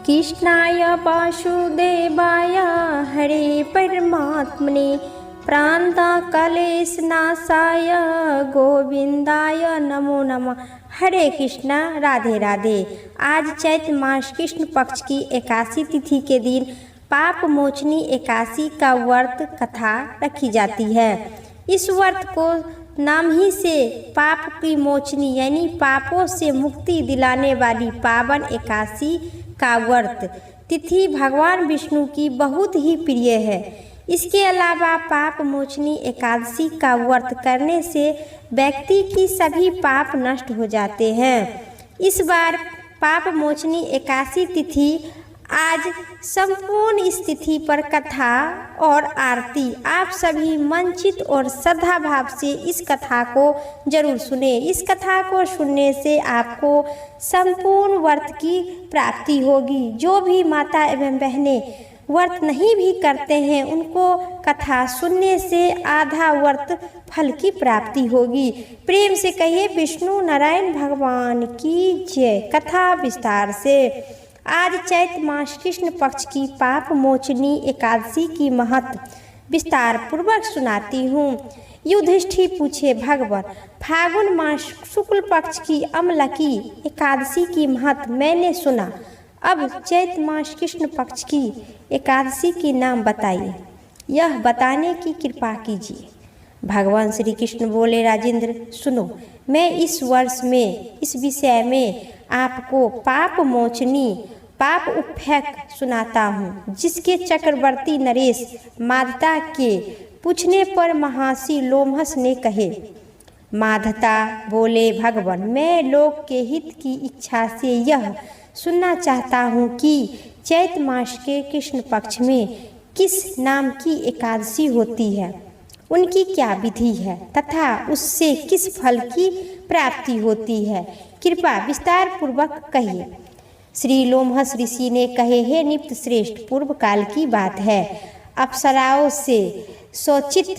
कृष्णाय वासुदेवाय हरे परमात्मने प्रान्तकलेशनाशाय गोविंदाय नमो नमः। हरे कृष्णा, राधे राधे। आज चैत्र मास कृष्ण पक्ष की एकादशी तिथि के दिन पाप मोचनी एकादशी का व्रत कथा रखी जाती है। इस व्रत को नाम ही से पाप की मोचनी यानी पापों से मुक्ति दिलाने वाली पावन एकादशी का व्रत तिथि भगवान विष्णु की बहुत ही प्रिय है। इसके अलावा पाप मोचनी एकादशी का व्रत करने से व्यक्ति की सभी पाप नष्ट हो जाते हैं। इस बार पाप मोचनी एकादशी तिथि आज संपूर्ण इस तिथि पर कथा और आरती आप सभी मंचित और श्रद्धा भाव से इस कथा को जरूर सुने। इस कथा को सुनने से आपको संपूर्ण व्रत की प्राप्ति होगी। जो भी माता एवं बहनें व्रत नहीं भी करते हैं उनको कथा सुनने से आधा व्रत फल की प्राप्ति होगी। प्रेम से कहिए विष्णु नारायण भगवान की जय। कथा विस्तार से। आज चैत्र मास कृष्ण पक्ष की पाप मोचनी एकादशी की महत्व विस्तार पूर्वक सुनाती हूँ। युधिष्ठिर पूछे, भगवान फागुन मास शुक्ल पक्ष की अमलकी एकादशी की महत्व मैंने सुना। अब चैत्र मास कृष्ण पक्ष की एकादशी के नाम बताइए, यह बताने की कृपा कीजिए। भगवान श्री कृष्ण बोले, राजेंद्र सुनो, मैं इस वर्ष में इस विषय में आपको पाप मोचनी पाप उपेक्षक सुनाता हूँ, जिसके चक्रवर्ती नरेश माधता के पूछने पर महर्षि लोमहर्ष ने कहे। माधता बोले, भगवान मैं लोक के हित की इच्छा से यह सुनना चाहता हूँ कि चैत्र मास के कृष्ण पक्ष में किस नाम की एकादशी होती है, उनकी क्या विधि है तथा उससे किस फल की प्राप्ति होती है, कृपा विस्तार पूर्वक कहिए। श्री लोमहर्ष ऋषि ने कहे, हे निप्त श्रेष्ठ, पूर्व काल की बात है। अप्सराओं से शोचित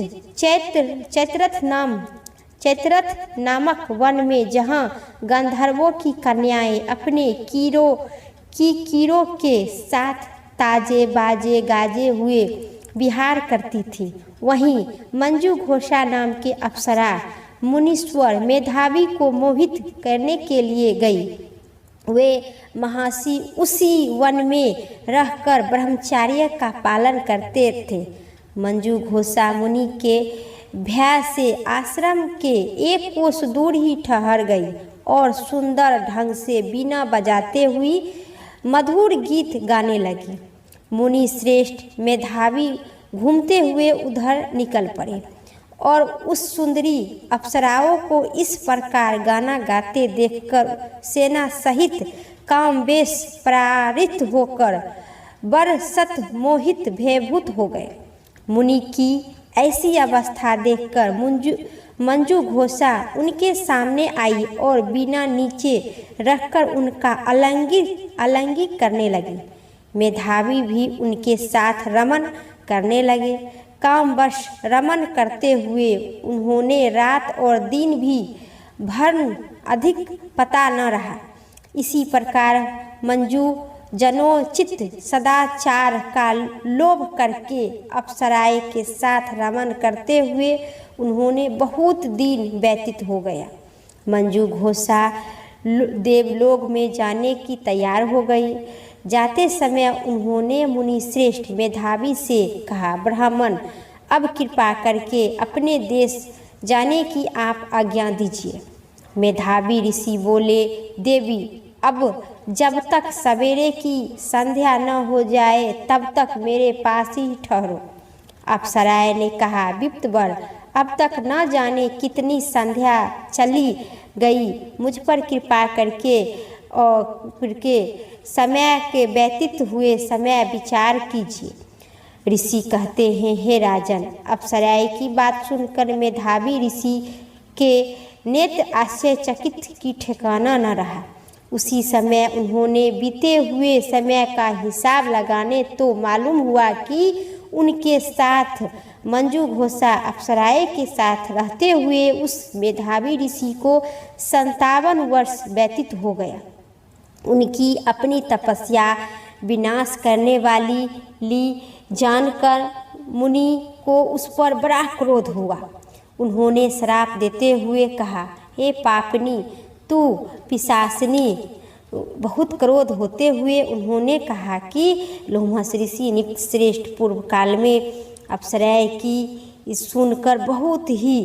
चैत्रथ नामक वन में जहाँ गंधर्वों की कन्याएं अपने कीरों के साथ ताजे बाजे गाजे हुए विहार करती थी, वहीं मंजू घोषा नाम के अप्सरा मुनीश्वर मेधावी को मोहित करने के लिए गई। वे महर्षि उसी वन में रहकर ब्रह्मचर्य का पालन करते थे। मंजू घोषा मुनि के भय से आश्रम के एक कोस दूर ही ठहर गई और सुंदर ढंग से बीना बजाते हुई मधुर गीत गाने लगी। मुनि श्रेष्ठ मेधावी घूमते हुए उधर निकल पड़े और उस सुंदरी अप्सराओं को इस प्रकार गाना गाते देखकर सेना सहित कामवेश प्रारित होकर बरसत मोहित भयभूत हो गए। मुनि की ऐसी अवस्था देखकर मंजू घोषा उनके सामने आई और बिना नीचे रखकर उनका आलिंगन करने लगी। मेधावी भी उनके साथ रमन करने लगे। कामवश रमन करते हुए उन्होंने रात और दिन भी भर अधिक पता न रहा। इसी प्रकार मंजू जनोचित सदाचार का लोभ करके अप्सराएं के साथ रमन करते हुए उन्होंने बहुत दिन व्यतीत हो गया। मंजू घोषा देवलोक में जाने की तैयार हो गई। जाते समय उन्होंने मुनि श्रेष्ठ मेधावी से कहा, ब्राह्मण अब कृपा करके अपने देश जाने की आप आज्ञा दीजिए। मेधावी ऋषि बोले, देवी अब जब तक सवेरे की संध्या न हो जाए तब तक मेरे पास ही ठहरो। अप्सराएं ने कहा, विप्तवर अब तक न जाने कितनी संध्या चली गई, मुझ पर कृपा करके समय के व्यतीत हुए समय विचार कीजिए। ऋषि कहते हैं, हे राजन, अप्सराएं की बात सुनकर मेधावी ऋषि के नेत्र आश्चर्यचकित की ठिकाना न रहा। उसी समय उन्होंने बीते हुए समय का हिसाब लगाने तो मालूम हुआ कि उनके साथ मंजू घोषा अप्सराएं के साथ रहते हुए उस मेधावी ऋषि को 57 वर्ष व्यतीत हो गया। उनकी अपनी तपस्या विनाश करने वाली ली जानकर मुनि को उस पर बड़ा क्रोध हुआ। उन्होंने श्राप देते हुए कहा, हे पापनी, तू पिशाचनी। बहुत क्रोध होते हुए उन्होंने कहा कि लोमहर्ष ऋषि नित्य श्रेष्ठ पूर्व काल में अप्सराएँ की सुनकर बहुत ही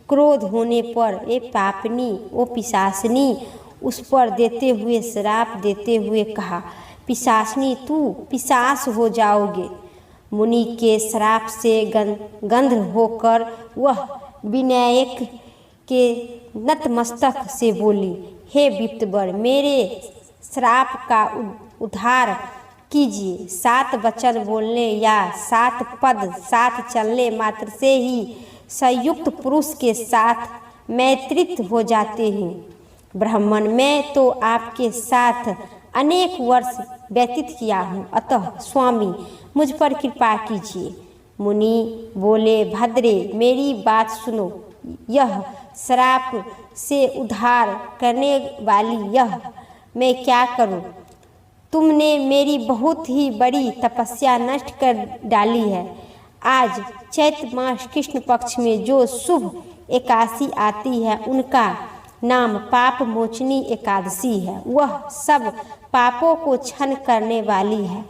क्रोध होने पर ए पापनी, ओ पिशाचनी, उस पर देते हुए श्राप देते हुए कहा, पिशाचनी तू पिशाच हो जाओगे। मुनि के श्राप से गंध होकर वह विनायक के नतमस्तक से बोली, हे विप्तवर, मेरे श्राप का उद्धार कीजिए। 7 वचन बोलने या 7 पद साथ चलने मात्र से ही संयुक्त पुरुष के साथ मैत्रित्व हो जाते हैं। ब्राह्मण, मैं तो आपके साथ अनेक वर्ष व्यतीत किया हूँ, अतः स्वामी मुझ पर कृपा कीजिए। मुनि बोले, भद्रे, मेरी बात सुनो। यह श्राप से उद्धार करने वाली यह मैं क्या करूं? तुमने मेरी बहुत ही बड़ी तपस्या नष्ट कर डाली है। आज चैत्र मास कृष्ण पक्ष में जो शुभ एकादशी आती है उनका नाम पाप मोचनी एकादशी है। वह सब पापों को क्षण करने वाली है।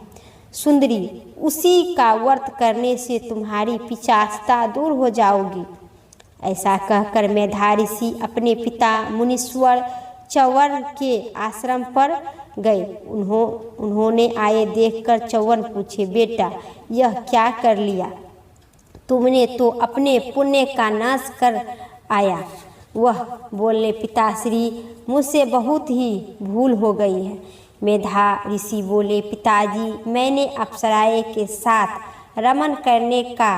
सुंदरी, उसी का व्रत करने से तुम्हारी पिशाचता दूर हो जाओगी। ऐसा कहकर मेधा ऋषि अपने पिता मुनीश्वर च्यवन के आश्रम पर गए। उन्होंने आए देखकर च्यवन पूछे, बेटा यह क्या कर लिया? तुमने तो अपने पुण्य का नाश कर आया। वह बोले, पिताश्री, मुझसे बहुत ही भूल हो गई है। मेधा ऋषि बोले, पिताजी, मैंने अप्सराएँ के साथ रमन करने का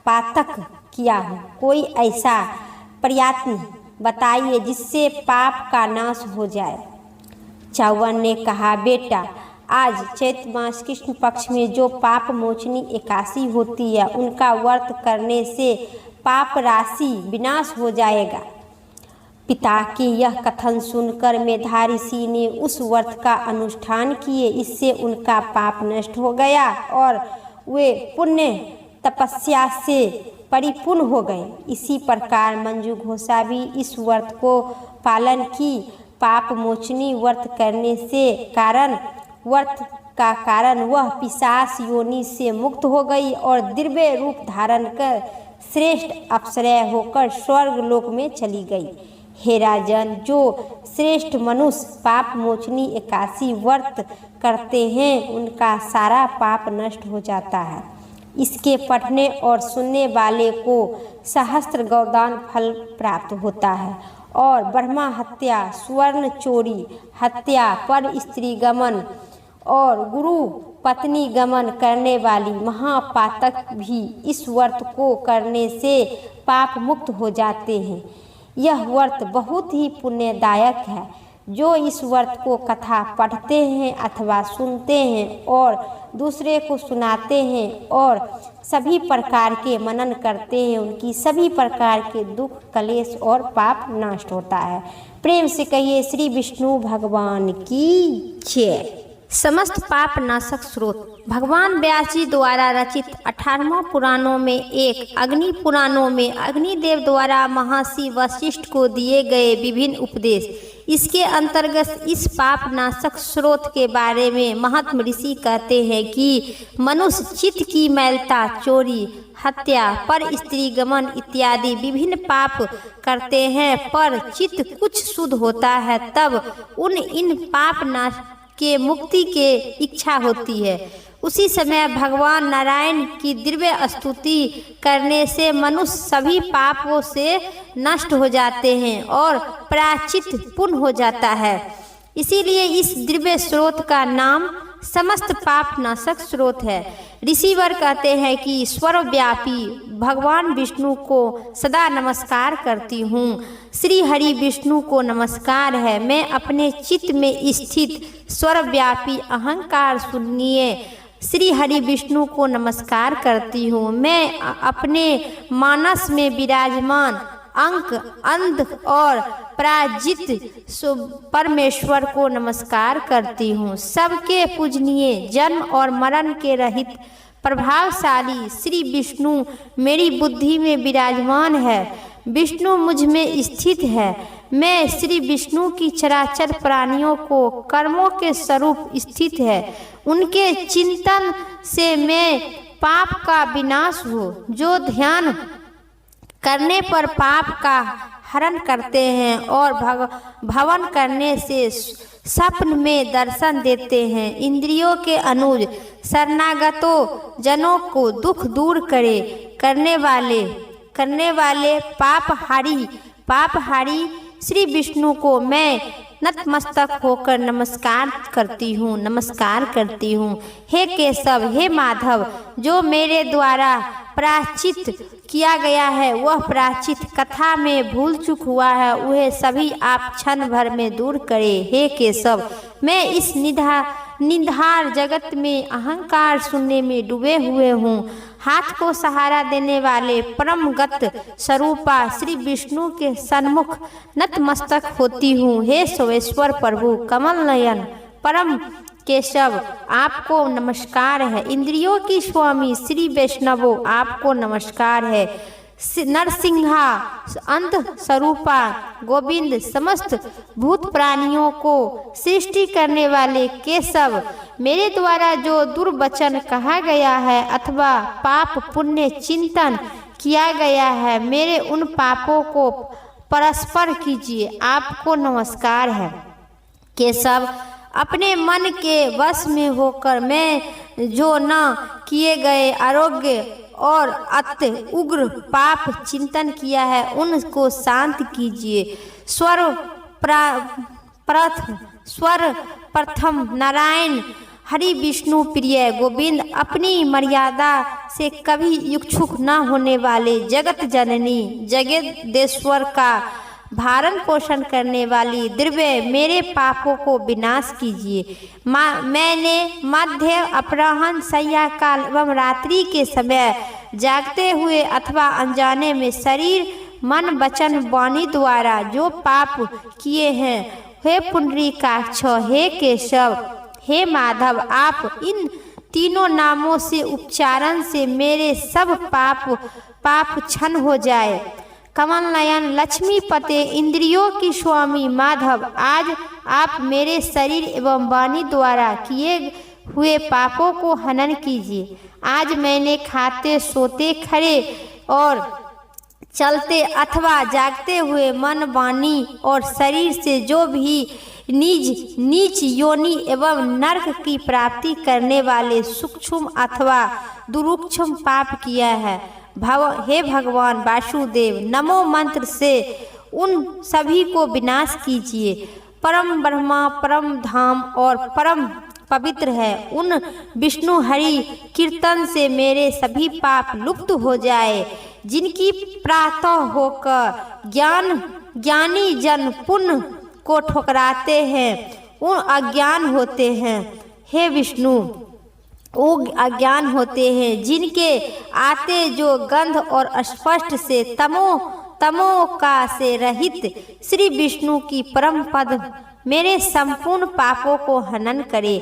पातक किया हूँ। कोई ऐसा प्रयत्न बताइए जिससे पाप का नाश हो जाए। च्यवन ने कहा, बेटा, आज चैत्र मास कृष्ण पक्ष में जो पाप मोचनी एकादशी होती है उनका व्रत करने से पाप राशि विनाश हो जाएगा। पिता की यह कथन सुनकर मेधा ऋषि ने उस व्रत का अनुष्ठान किए। इससे उनका पाप नष्ट हो गया और वे पुण्य तपस्या से परिपूर्ण हो गए। इसी प्रकार मंजू घोषा भी इस व्रत को पालन की। पाप मोचनी व्रत करने से व्रत का कारण वह पिशाच योनि से मुक्त हो गई और दिव्य रूप धारण कर श्रेष्ठ अप्सरा होकर स्वर्ग लोक में चली गई। हे राजन, जो श्रेष्ठ मनुष्य पाप मोचनी एकादशी व्रत करते हैं उनका सारा पाप नष्ट हो जाता है। इसके पढ़ने और सुनने वाले को सहस्त्र गौदान फल प्राप्त होता है और ब्रह्मा हत्या, स्वर्ण चोरी, हत्या, पर स्त्री गमन और गुरु पत्नी गमन करने वाली महापातक भी इस व्रत को करने से पाप मुक्त हो जाते हैं। यह व्रत बहुत ही पुण्यदायक है। जो इस व्रत को कथा पढ़ते हैं अथवा सुनते हैं और दूसरे को सुनाते हैं और सभी प्रकार के मनन करते हैं, उनकी सभी प्रकार के दुख, कलेश और पाप नष्ट होता है। प्रेम से कहिए श्री विष्णु भगवान की जय। समस्त पाप नाशक स्रोत भगवान व्यास जी द्वारा रचित 18वां पुराणों में एक, अग्नि पुराणों में अग्निदेव द्वारा महर्षि वशिष्ठ को दिए गए विभिन्न उपदेश। इसके अंतर्गत इस पाप नाशक स्रोत के बारे में महात्मा ऋषि कहते हैं कि मनुष्य चित्त की मैलता, चोरी, हत्या, पर स्त्री गमन इत्यादि विभिन्न पाप करते हैं, पर चित्त कुछ शुद्ध होता है तब इन पाप नाश के मुक्ति के इच्छा होती है। उसी समय भगवान नारायण की दिव्य स्तुति करने से मनुष्य सभी पापों से नष्ट हो जाते हैं और प्रायश्चित पूर्ण हो जाता है। इसीलिए इस दिव्य स्रोत का नाम समस्त पाप नाशक स्रोत है। ऋषिवर कहते हैं कि सर्वव्यापी भगवान विष्णु को सदा नमस्कार करती हूँ। श्री हरि विष्णु को नमस्कार है। मैं अपने चित्त में स्थित सर्वव्यापी अहंकार शून्य श्री हरि विष्णु को नमस्कार करती हूँ। मैं अपने मानस में विराजमान अंक अंध और पराजित परमेश्वर को नमस्कार करती हूँ। सबके पूजनीय, जन्म और मरण के रहित प्रभावशाली श्री विष्णु मेरी बुद्धि में विराजमान है। विष्णु मुझ में स्थित है। मैं श्री विष्णु की चराचर प्राणियों को कर्मों के स्वरूप स्थित है। उनके चिंतन से मैं पाप का विनाश हो, जो ध्यान करने पर पाप का हरण करते हैं और भवन करने से स्वप्न में दर्शन देते हैं। इंद्रियों के अनुज शरणागतों जनों को दुख दूर करने वाले पापहारी श्री विष्णु को मैं नतमस्तक होकर नमस्कार करती हूँ। हे केशव, हे माधव, जो मेरे द्वारा प्रायश्चित किया गया है, वह प्रायश्चित कथा में भूल चूक हुआ है, वह सभी आप क्षण भर में दूर करे। हे केशव, मैं इस निधार जगत में अहंकार शून्य में डूबे हुए हूँ। हाथ को सहारा देने वाले परमगत स्वरूपा श्री विष्णु के सन्मुख नतमस्तक होती हूँ। हे सोमेश्वर प्रभु, कमल नयन परम केशव, आपको नमस्कार है। इंद्रियों की स्वामी श्री वैष्णवो, आपको नमस्कार है। नरसिंहा अंत स्वरूपा गोविंद, समस्त भूत प्राणियों को सृष्टि करने वाले केशव, मेरे द्वारा जो दुर्वचन कहा गया है अथवा पाप पुण्य चिंतन किया गया है, मेरे उन पापों को परस्पर कीजिए। आपको नमस्कार है। केशव, अपने मन के वश में होकर मैं जो न किए गए आरोग्य और अति उग्र पाप चिंतन किया है, उनको शांत कीजिए। प्रथम नारायण हरि विष्णु प्रिय गोविंद, अपनी मर्यादा से कभी इच्छुक न होने वाले जगत जननी जगदेश्वर का भारण पोषण करने वाली दिव्य, मेरे पापों को विनाश कीजिए। मैंने मध्य अपराह्न सैया काल एवं रात्रि के समय जागते हुए अथवा अनजाने में शरीर मन वचन वाणी द्वारा जो पाप किए हैं, हे पुंडरीकाक्ष, हे केशव, हे माधव, आप इन तीनों नामों से उच्चारण से मेरे सब पाप क्षण हो जाए। कमल नयन लक्ष्मी पते, इंद्रियों की स्वामी माधव, आज आप मेरे शरीर एवं वाणी द्वारा किए हुए पापों को हनन कीजिए। आज मैंने खाते, सोते, खड़े और चलते अथवा जागते हुए मन, वाणी और शरीर से जो भी नीच योनि एवं नरक की प्राप्ति करने वाले सूक्ष्म अथवा दुरूक्षम पाप किया है, हे भगवान वासुदेव, नमो मंत्र से उन सभी को विनाश कीजिए। परम ब्रह्मा, परम धाम और परम पवित्र है, उन विष्णु हरि कीर्तन से मेरे सभी पाप लुप्त हो जाए। जिनकी प्रातः होकर ज्ञानी जन पुण्य को ठुकराते हैं, उन अज्ञान होते हैं। हे विष्णु, वो अज्ञान होते हैं जिनके आते जो गंध और अस्पष्ट से तमो का से रहित श्री विष्णु की परम पद मेरे संपूर्ण पापों को हनन करे।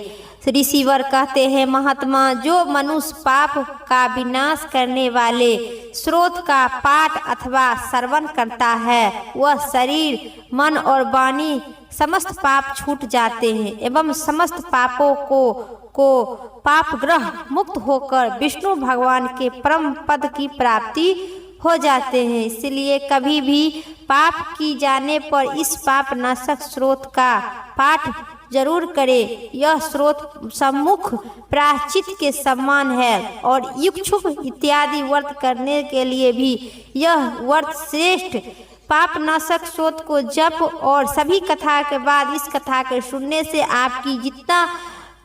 ऋषिवर कहते हैं, महात्मा, जो मनुष्य पाप का विनाश करने वाले स्रोत का पाठ अथवा श्रवण करता है, वह शरीर मन और वाणी समस्त पाप छूट जाते हैं एवं समस्त पापों को पापग्रह मुक्त होकर विष्णु भगवान के परम पद की प्राप्ति हो जाते हैं। इसलिए कभी भी पाप की जाने पर इस पाप नाशक स्रोत का पाठ जरूर करें। यह स्रोत सम्मुख प्रायश्चित के समान है और इच्छुक इत्यादि व्रत करने के लिए भी यह व्रत श्रेष्ठ। पाप नाशक स्रोत को जप और सभी कथा के बाद इस कथा के सुनने से आपकी जितना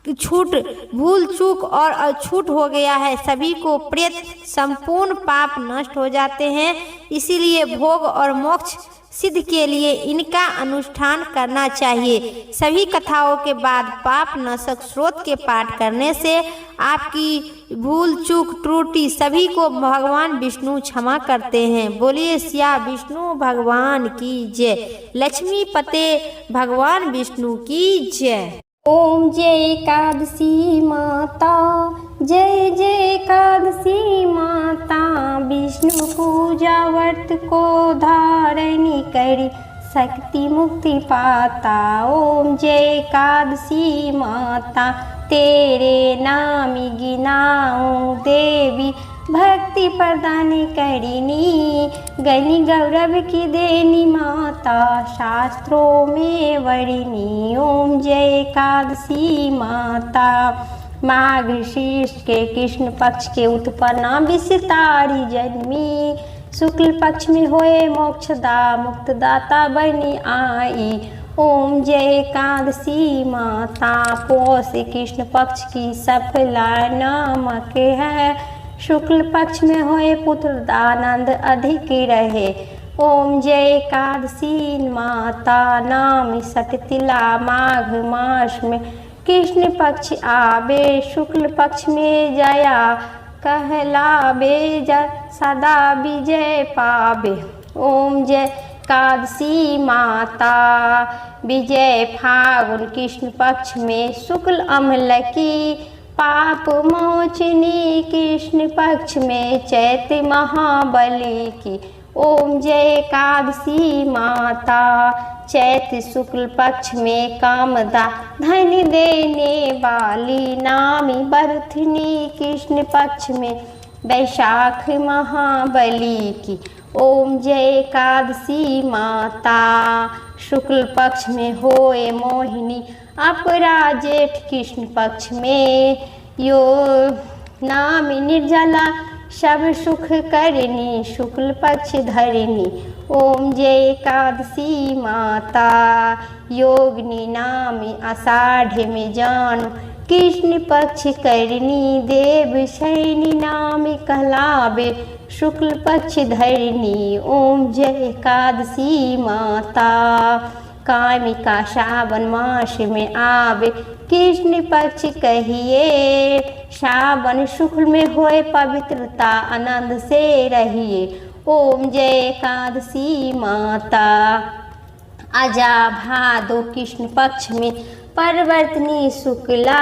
भूल चूक और अछूट हो गया है, सभी को प्रेत संपूर्ण पाप नष्ट हो जाते हैं। इसीलिए भोग और मोक्ष सिद्ध के लिए इनका अनुष्ठान करना चाहिए। सभी कथाओं के बाद पाप नाशक स्रोत के पाठ करने से आपकी भूल चूक त्रुटि सभी को भगवान विष्णु क्षमा करते हैं। बोलिए सिया विष्णु भगवान की जय। लक्ष्मी पते भगवान विष्णु की जय। ओम जय एकादशी माता, जय जय एकादशी माता। विष्णु पूजा व्रत को धारणी करी, शक्ति मुक्ति पाता। ओम जय एकादशी माता, तेरे नाम गिनाऊं देवी, भक्ति प्रदान करिनी। गनि गौरव की देनी माता, शास्त्रों में वरिणी। ओम जय एकादशी माता। माघ शीर्ष के कृष्ण पक्ष के उत्पन्ना विषतारी जन्मी, शुक्ल पक्ष में होए मोक्षदा, मुक्तदाता बनी आई। ओम जय एकादशी माता। पौष कृष्ण पक्ष की सफला नामक है, शुक्ल पक्ष में होए पुत्र आनंद अधिक रहे। ओम जय एकादशी माता। नाम सटतिला माघ मास में कृष्ण पक्ष आवे, शुक्ल पक्ष में जया कहलावे, सदा विजय पावे। ओम जय एकादशी माता। विजय फागुन कृष्ण पक्ष में शुक्ल अम्ल की, पाप मोचनी कृष्ण पक्ष में चैत महाबली की। ओम जय एकादशी माता। चैत शुक्ल पक्ष में कामदा धन देने वाली, नामी बरथनी कृष्ण पक्ष में वैशाख महाबली की। ओम जय एकादशी माता। शुक्ल पक्ष में होए मोहिनी, अपरा जेठ कृष्ण पक्ष में यो नाम निर्जला, सब सुख करनी शुक्ल पक्ष धरनी। ओम जय एकादशी माता। योगिनी नाम आषाढ़ में जानो, कृष्ण पक्ष करनी, देव शयनी नाम कहलावे, शुक्ल पक्ष धरनी। ओम जय एकादशी माता। कामिका श्रावण मास में आवे, कृष्ण पक्ष कहिए, श्रावण शुक्ल में होए पवित्रता, आनंद से रहिए। ओम जय एकादशी माता। आजा भादो कृष्ण पक्ष में परवर्तनी शुक्ला,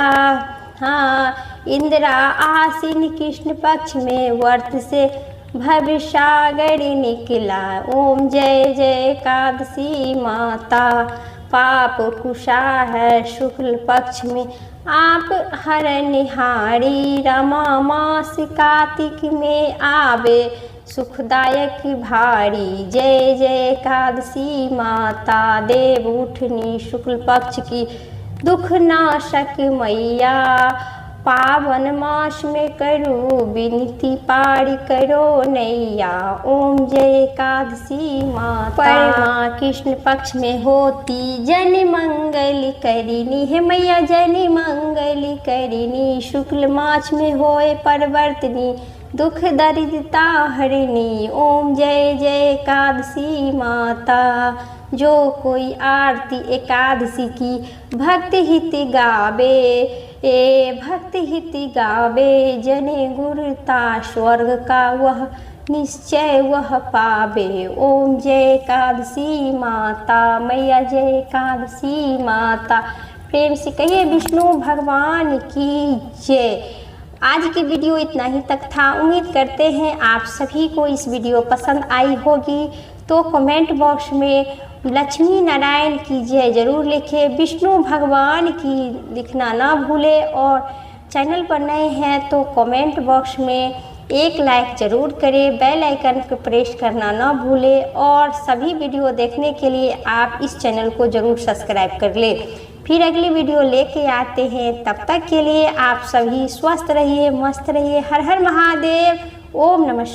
हाँ इंदिरा आसीन कृष्ण पक्ष में व्रत से भवसागर निकला। ओम जय जय एकादशी माता। पाप कुशा है शुक्ल पक्ष में आप हर निहारी, रमा मास कार्तिक में आवे, सुखदायक भारी। जय जय एकादशी माता। देव उठनी शुक्ल पक्ष की, दुख नाशक मैया, पावन मास में करो विनती, पारी करो नैया। ओम जय एकादशी माता। परमा कृष्ण पक्ष में होती, जन मंगल करिनी है मैया, जन मंगल करिनी। शुक्ल मास में होए परवर्तनी, दुख दरिद्रता हरिणी। ओम जय जय एकादशी माता। जो कोई आरती एकादशी की भक्त हित गावे, भक्त हित गावे, जने गुरुता स्वर्ग का वह निश्चय वह पावे। ओम जय एकादशी माता। मैया जय एकादशी माता। प्रेम से कहिए विष्णु भगवान की जय। आज की वीडियो इतना ही तक था। उम्मीद करते हैं आप सभी को इस वीडियो पसंद आई होगी। तो कमेंट बॉक्स में लक्ष्मी नारायण की जय जरूर लिखें, विष्णु भगवान की लिखना ना भूलें। और चैनल पर नए हैं तो कमेंट बॉक्स में एक लाइक ज़रूर करें, बेल आइकन को प्रेस करना ना भूलें। और सभी वीडियो देखने के लिए आप इस चैनल को ज़रूर सब्सक्राइब कर लें। फिर अगली वीडियो लेके आते हैं, तब तक के लिए आप सभी स्वस्थ रहिए, मस्त रहिए। हर हर महादेव। ओम नमः शिवाय।